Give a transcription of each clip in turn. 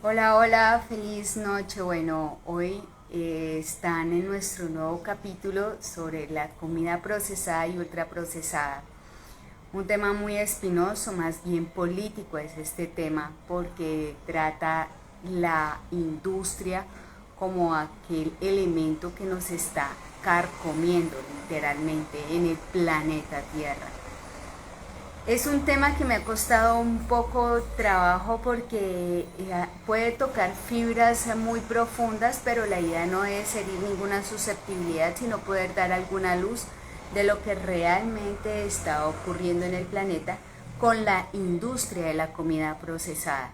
Hola, hola, feliz noche. Bueno, hoy están en nuestro nuevo capítulo sobre la comida procesada y ultraprocesada. Un tema muy espinoso, más bien político es este tema, porque trata la industria como aquel elemento que nos está carcomiendo literalmente en el planeta Tierra. Es un tema que me ha costado un poco trabajo porque puede tocar fibras muy profundas, pero la idea no es herir ninguna susceptibilidad, sino poder dar alguna luz de lo que realmente está ocurriendo en el planeta con la industria de la comida procesada.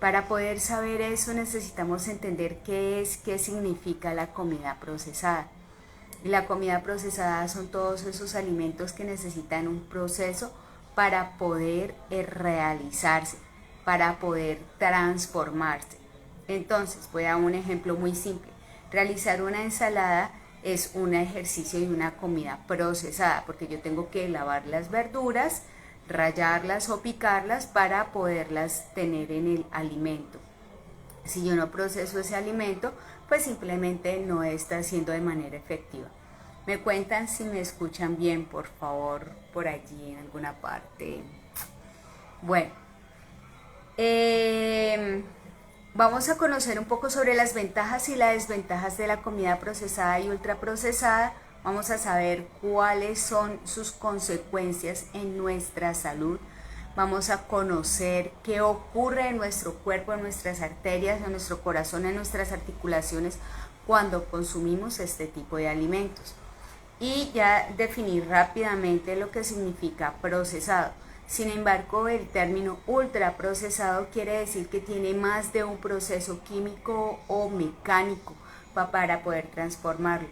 Para poder saber eso necesitamos entender qué es, qué significa la comida procesada. Y la comida procesada son todos esos alimentos que necesitan un proceso para poder realizarse, para poder transformarse. Entonces, voy a dar un ejemplo muy simple. Realizar una ensalada es un ejercicio y una comida procesada, porque yo tengo que lavar las verduras, rallarlas o picarlas para poderlas tener en el alimento. Si yo no proceso ese alimento, pues simplemente no está haciendo de manera efectiva. Me cuentan si me escuchan bien, por favor, por allí en alguna parte. Bueno, eh, vamos a conocer un poco sobre las ventajas y las desventajas de la comida procesada y ultraprocesada. Vamos a saber cuáles son sus consecuencias en nuestra salud. Vamos a conocer qué ocurre en nuestro cuerpo, en nuestras arterias, en nuestro corazón, en nuestras articulaciones cuando consumimos este tipo de alimentos. Y ya definir rápidamente lo que significa procesado. Sin embargo, el término ultraprocesado quiere decir que tiene más de un proceso químico o mecánico para poder transformarlo.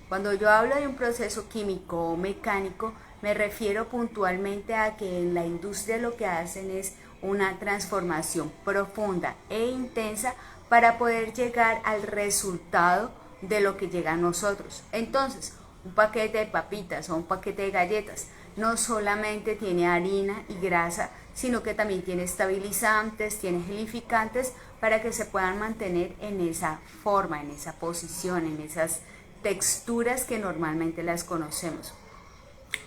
Cuando yo hablo de un proceso químico o mecánico, me refiero puntualmente a que en la industria lo que hacen es una transformación profunda e intensa para poder llegar al resultado de lo que llega a nosotros. Entonces, un paquete de papitas o un paquete de galletas no solamente tiene harina y grasa, sino que también tiene estabilizantes, tiene gelificantes para que se puedan mantener en esa forma, en esa posición, en esas texturas que normalmente las conocemos.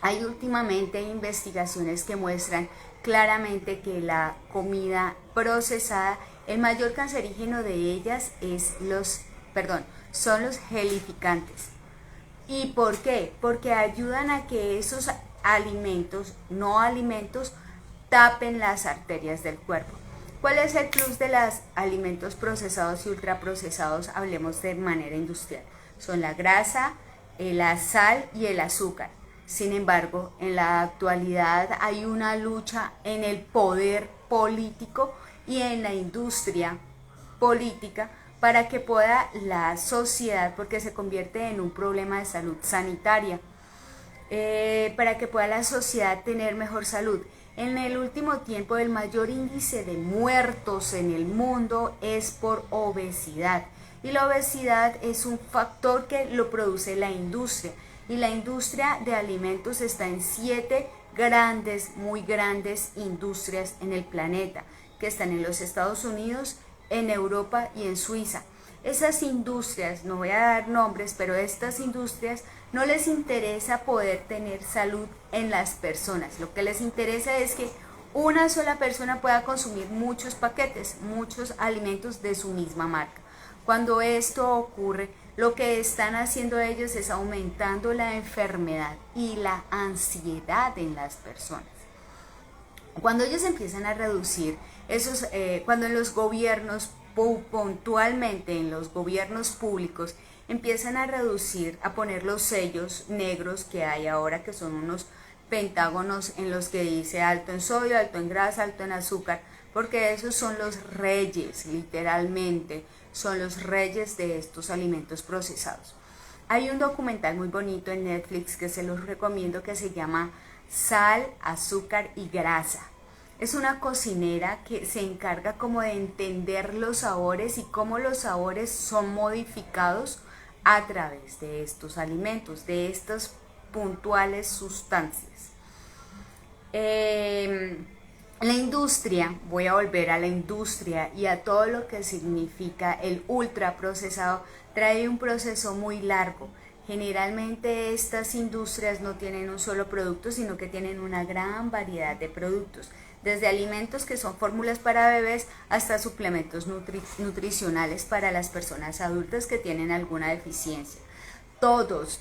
Hay últimamente investigaciones que muestran claramente que la comida procesada, el mayor cancerígeno de ellas son los gelificantes. ¿Y por qué? Porque ayudan a que esos alimentos, no alimentos, tapen las arterias del cuerpo. ¿Cuál es el plus de los alimentos procesados y ultraprocesados? Hablemos de manera industrial. Son la grasa, la sal y el azúcar. Sin embargo, en la actualidad hay una lucha en el poder político y en la industria política para que pueda la sociedad, porque se convierte en un problema de salud sanitaria, para que pueda la sociedad tener mejor salud. En el último tiempo el mayor índice de muertos en el mundo es por obesidad. Y la obesidad es un factor que lo produce la industria. Y la industria de alimentos está en 7 grandes, muy grandes industrias en el planeta, que están en los Estados Unidos, en Europa y en Suiza. Esas industrias, no voy a dar nombres, pero estas industrias no les interesa poder tener salud en las personas. Lo que les interesa es que una sola persona pueda consumir muchos paquetes, muchos alimentos de su misma marca. Cuando esto ocurre, lo que están haciendo ellos es aumentando la enfermedad y la ansiedad en las personas. Cuando ellos empiezan a reducir cuando en los gobiernos, puntualmente en los gobiernos públicos, empiezan a reducir, a poner los sellos negros que hay ahora, que son unos pentágonos en los que dice alto en sodio, alto en grasa, alto en azúcar, porque esos son los reyes, literalmente, son los reyes de estos alimentos procesados. Hay un documental muy bonito en Netflix que se los recomiendo que se llama Sal, Azúcar y Grasa. Es una cocinera que se encarga como de entender los sabores y cómo los sabores son modificados a través de estos alimentos, de estas puntuales sustancias. La industria, voy a volver a la industria y a todo lo que significa el ultraprocesado, trae un proceso muy largo. Generalmente estas industrias no tienen un solo producto, sino que tienen una gran variedad de productos, desde alimentos que son fórmulas para bebés hasta suplementos nutricionales para las personas adultas que tienen alguna deficiencia. Todos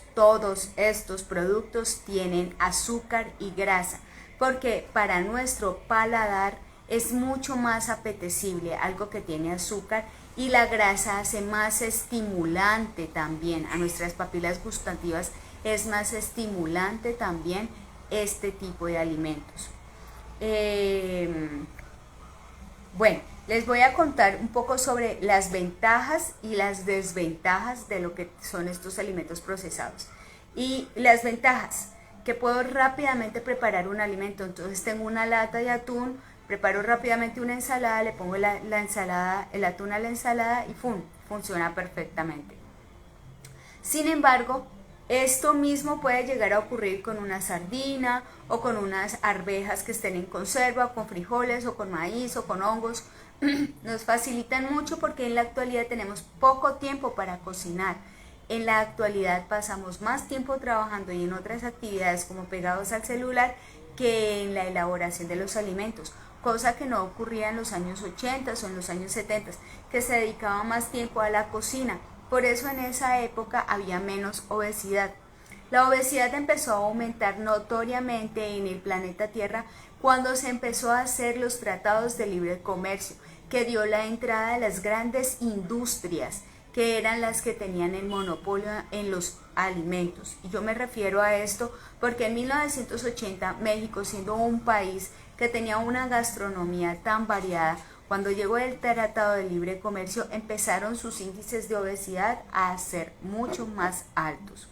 estos productos tienen azúcar y grasa, porque para nuestro paladar es mucho más apetecible algo que tiene azúcar, y la grasa hace más estimulante también a nuestras papilas gustativas, es más estimulante también este tipo de alimentos. Bueno, les voy a contar un poco sobre las ventajas y las desventajas de lo que son estos alimentos procesados. Y las ventajas, que puedo rápidamente preparar un alimento. Entonces tengo una lata de atún, preparo rápidamente una ensalada, le pongo la ensalada, el atún a la ensalada y ¡fum!, funciona perfectamente. Sin embargo, esto mismo puede llegar a ocurrir con una sardina o con unas arvejas que estén en conserva, o con frijoles o con maíz o con hongos. Nos facilitan mucho porque en la actualidad tenemos poco tiempo para cocinar. En la actualidad pasamos más tiempo trabajando y en otras actividades como pegados al celular que en la elaboración de los alimentos, cosa que no ocurría en los años 80 o en los años 70, que se dedicaba más tiempo a la cocina. Por eso en esa época había menos obesidad. La obesidad empezó a aumentar notoriamente en el planeta Tierra cuando se empezó a hacer los tratados de libre comercio, que dio la entrada a las grandes industrias, que eran las que tenían el monopolio en los alimentos. Y yo me refiero a esto porque en 1980 México, siendo un país que tenía una gastronomía tan variada, cuando llegó el Tratado de Libre Comercio empezaron sus índices de obesidad a ser mucho más altos.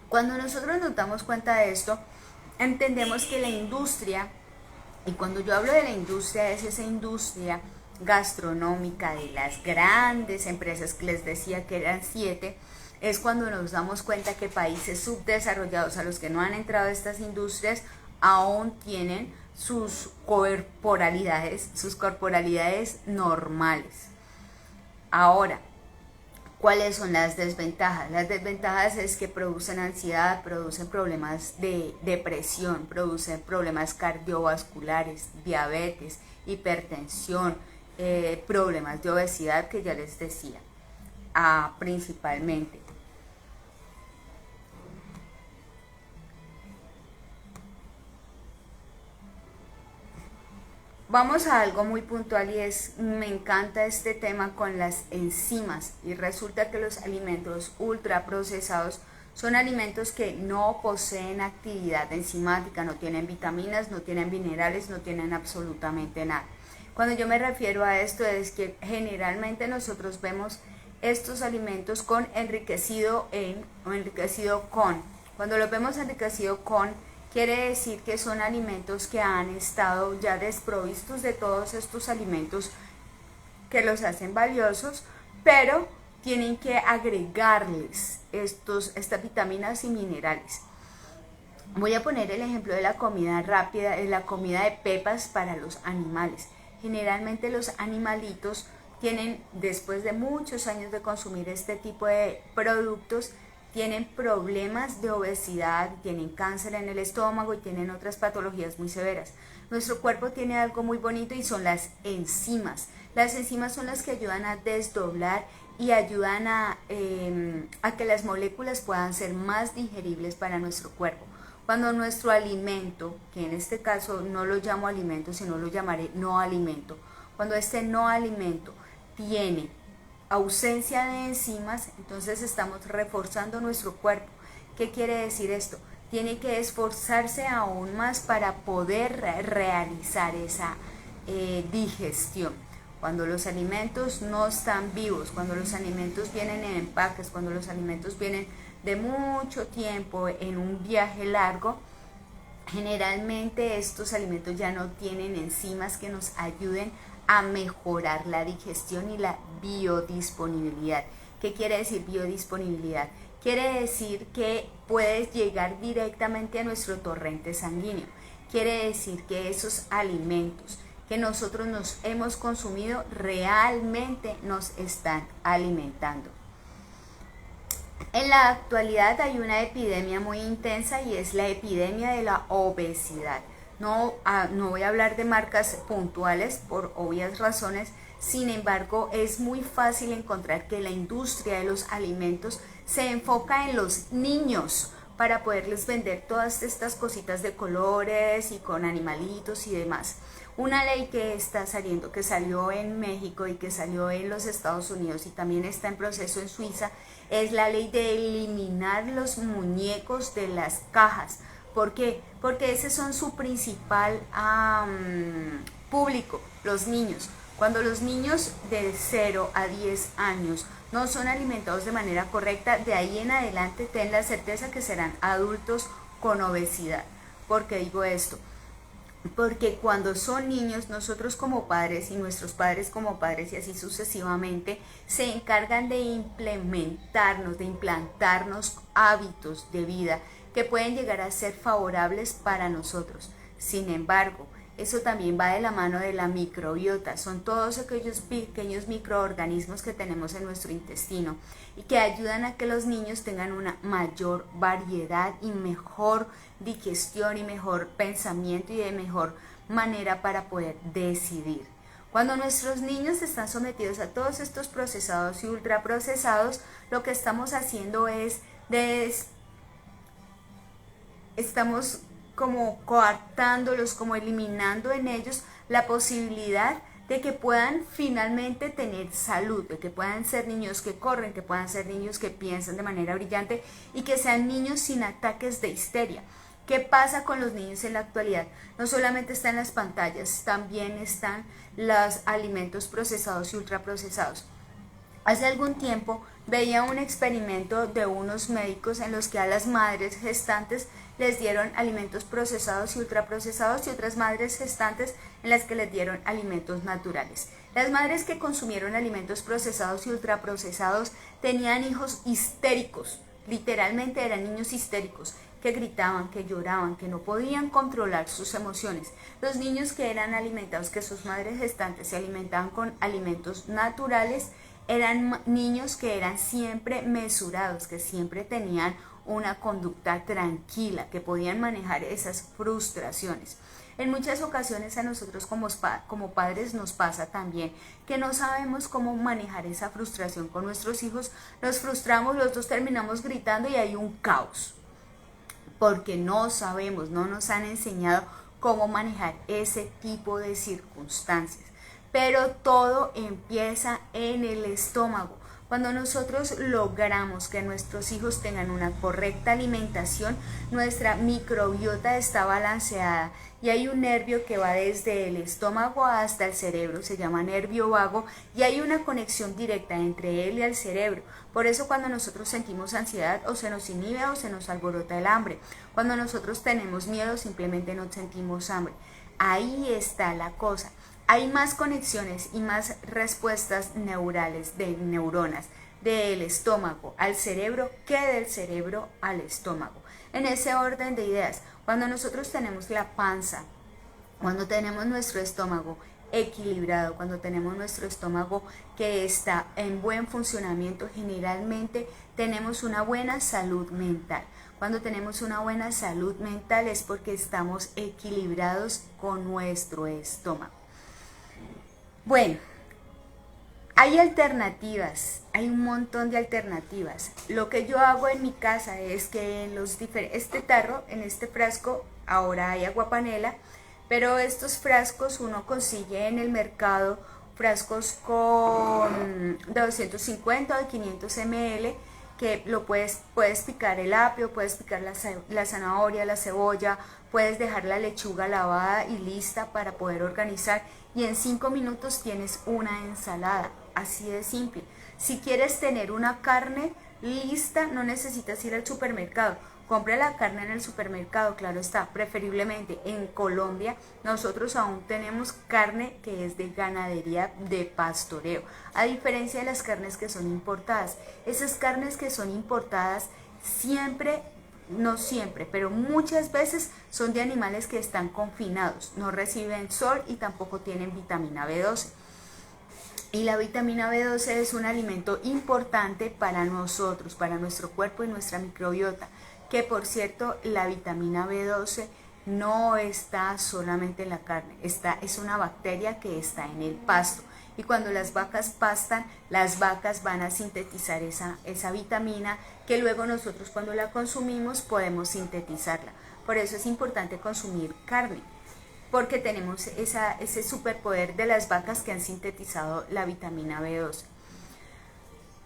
Cuando nosotros nos damos cuenta de esto, entendemos que la industria, y cuando yo hablo de la industria, es esa industria gastronómica de las grandes empresas que les decía que eran 7, es cuando nos damos cuenta que países subdesarrollados a los que no han entrado estas industrias aún tienen sus corporalidades normales. Ahora, ¿cuáles son las desventajas? Las desventajas es que producen ansiedad, producen problemas de depresión, producen problemas cardiovasculares, diabetes, hipertensión, problemas de obesidad que ya les decía, principalmente. Vamos a algo muy puntual y me encanta este tema con las enzimas, y resulta que los alimentos ultraprocesados son alimentos que no poseen actividad enzimática, no tienen vitaminas, no tienen minerales, no tienen absolutamente nada. Cuando yo me refiero a esto es que generalmente nosotros vemos estos alimentos con enriquecido en o enriquecido con. Cuando los vemos enriquecido con, quiere decir que son alimentos que han estado ya desprovistos de todos estos alimentos que los hacen valiosos, pero tienen que agregarles estas vitaminas y minerales. Voy a poner el ejemplo de la comida rápida, de la comida de pepas para los animales. Generalmente los animalitos tienen, después de muchos años de consumir este tipo de productos, tienen problemas de obesidad, tienen cáncer en el estómago y tienen otras patologías muy severas. Nuestro cuerpo tiene algo muy bonito y son las enzimas. Las enzimas son las que ayudan a desdoblar y ayudan a que las moléculas puedan ser más digeribles para nuestro cuerpo. Cuando nuestro alimento, que en este caso no lo llamo alimento, sino lo llamaré no alimento, cuando este no alimento tiene ausencia de enzimas, entonces estamos reforzando nuestro cuerpo. ¿Qué quiere decir esto? Tiene que esforzarse aún más para poder realizar esa digestión. Cuando los alimentos no están vivos, cuando los alimentos vienen en empaques, cuando los alimentos vienen de mucho tiempo en un viaje largo, generalmente estos alimentos ya no tienen enzimas que nos ayuden a mejorar la digestión y la biodisponibilidad. ¿Qué quiere decir biodisponibilidad? quiere decir que puede llegar directamente a nuestro torrente sanguíneo. Quiere decir que esos alimentos que nosotros nos hemos consumido realmente nos están alimentando. En la actualidad hay una epidemia muy intensa y es la epidemia de la obesidad. No voy a hablar de marcas puntuales por obvias razones, sin embargo es muy fácil encontrar que la industria de los alimentos se enfoca en los niños para poderles vender todas estas cositas de colores y con animalitos y demás. Una ley que está saliendo, que salió en México y que salió en los Estados Unidos y también está en proceso en Suiza, es la ley de eliminar los muñecos de las cajas. ¿Por qué? Porque ese son su principal público, los niños. Cuando los niños de 0 a 10 años no son alimentados de manera correcta, de ahí en adelante ten la certeza que serán adultos con obesidad. ¿Por qué digo esto? Porque cuando son niños, nosotros como padres y nuestros padres como padres y así sucesivamente, se encargan de implementarnos, de implantarnos hábitos de vida que pueden llegar a ser favorables para nosotros. Sin embargo, eso también va de la mano de la microbiota, son todos aquellos pequeños microorganismos que tenemos en nuestro intestino y que ayudan a que los niños tengan una mayor variedad y mejor digestión y mejor pensamiento y de mejor manera para poder decidir. Cuando nuestros niños están sometidos a todos estos procesados y ultraprocesados, lo que estamos haciendo es estamos como coartándolos, como eliminando en ellos la posibilidad de que puedan finalmente tener salud, de que puedan ser niños que corren, que puedan ser niños que piensan de manera brillante y que sean niños sin ataques de histeria. ¿Qué pasa con los niños en la actualidad? No solamente están las pantallas, también están los alimentos procesados y ultraprocesados. Hace algún tiempo veía un experimento de unos médicos en los que a las madres gestantes les dieron alimentos procesados y ultraprocesados y otras madres gestantes en las que les dieron alimentos naturales. Las madres que consumieron alimentos procesados y ultraprocesados tenían hijos histéricos, literalmente eran niños histéricos, que gritaban, que lloraban, que no podían controlar sus emociones. Los niños que eran alimentados, que sus madres gestantes se alimentaban con alimentos naturales, eran niños que eran siempre mesurados, que siempre tenían una conducta tranquila, que podían manejar esas frustraciones. En muchas ocasiones a nosotros como padres nos pasa también que no sabemos cómo manejar esa frustración con nuestros hijos, nos frustramos, los dos terminamos gritando y hay un caos, porque no sabemos, no nos han enseñado cómo manejar ese tipo de circunstancias. Pero todo empieza en el estómago. Cuando nosotros logramos que nuestros hijos tengan una correcta alimentación, nuestra microbiota está balanceada y hay un nervio que va desde el estómago hasta el cerebro, se llama nervio vago, y hay una conexión directa entre él y el cerebro. Por eso cuando nosotros sentimos ansiedad, o se nos inhibe o se nos alborota el hambre. Cuando nosotros tenemos miedo, simplemente no sentimos hambre. Ahí está la cosa. Hay más conexiones y más respuestas neurales de neuronas del estómago al cerebro que del cerebro al estómago. En ese orden de ideas, cuando nosotros tenemos la panza, cuando tenemos nuestro estómago equilibrado, cuando tenemos nuestro estómago que está en buen funcionamiento, generalmente tenemos una buena salud mental. Cuando tenemos una buena salud mental es porque estamos equilibrados con nuestro estómago. Bueno, hay alternativas, hay un montón de alternativas. Lo que yo hago en mi casa es que en este tarro, en este frasco, ahora hay agua panela, pero estos frascos uno consigue en el mercado frascos de 250 o de 500 ml, que puedes picar el apio, puedes picar la zanahoria, la cebolla, puedes dejar la lechuga lavada y lista para poder organizar, y en 5 minutos tienes una ensalada, así de simple. Si quieres tener una carne lista, no necesitas ir al supermercado, Compre la carne en el supermercado, claro está, preferiblemente en Colombia. Nosotros aún tenemos carne que es de ganadería de pastoreo, a diferencia de las carnes que son importadas. Esas carnes que son importadas siempre, no siempre, pero muchas veces son de animales que están confinados, no reciben sol y tampoco tienen vitamina B12. Y la vitamina B12 es un alimento importante para nosotros, para nuestro cuerpo y nuestra microbiota. Que por cierto, la vitamina B12 no está solamente en la carne, es una bacteria que está en el pasto. Y cuando las vacas pastan, las vacas van a sintetizar esa vitamina que luego nosotros cuando la consumimos podemos sintetizarla. Por eso es importante consumir carne, porque tenemos ese superpoder de las vacas que han sintetizado la vitamina B12.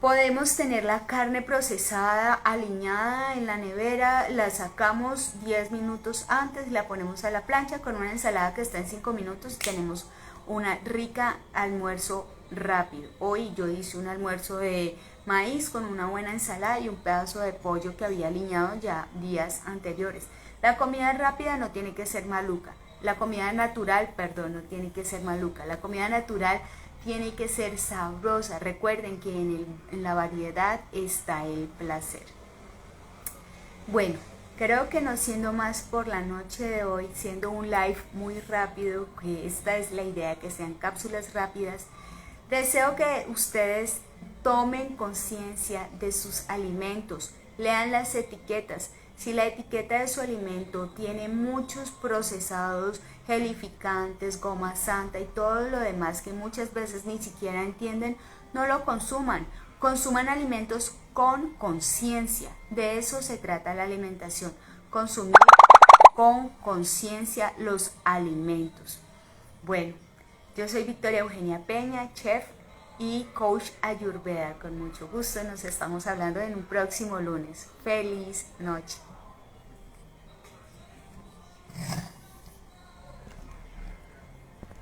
Podemos tener la carne procesada, aliñada en la nevera, la sacamos 10 minutos antes, la ponemos a la plancha con una ensalada que está en 5 minutos y tenemos una rica almuerzo rápido. Hoy yo hice un almuerzo de maíz con una buena ensalada y un pedazo de pollo que había aliñado ya días anteriores. La comida rápida no tiene que ser maluca, la comida natural, perdón, no tiene que ser maluca, la comida natural tiene que ser sabrosa. Recuerden que en la variedad está el placer. Bueno, creo que no siendo más por la noche de hoy, siendo un live muy rápido, que esta es la idea, que sean cápsulas rápidas, deseo que ustedes tomen conciencia de sus alimentos, lean las etiquetas. Si la etiqueta de su alimento tiene muchos procesados, gelificantes, goma santa y todo lo demás que muchas veces ni siquiera entienden, no lo consuman. Consuman alimentos con conciencia. De eso se trata la alimentación. Consumir con conciencia los alimentos. Bueno, yo soy Victoria Eugenia Peña, chef y coach Ayurveda. Con mucho gusto nos estamos hablando en un próximo lunes. Feliz noche.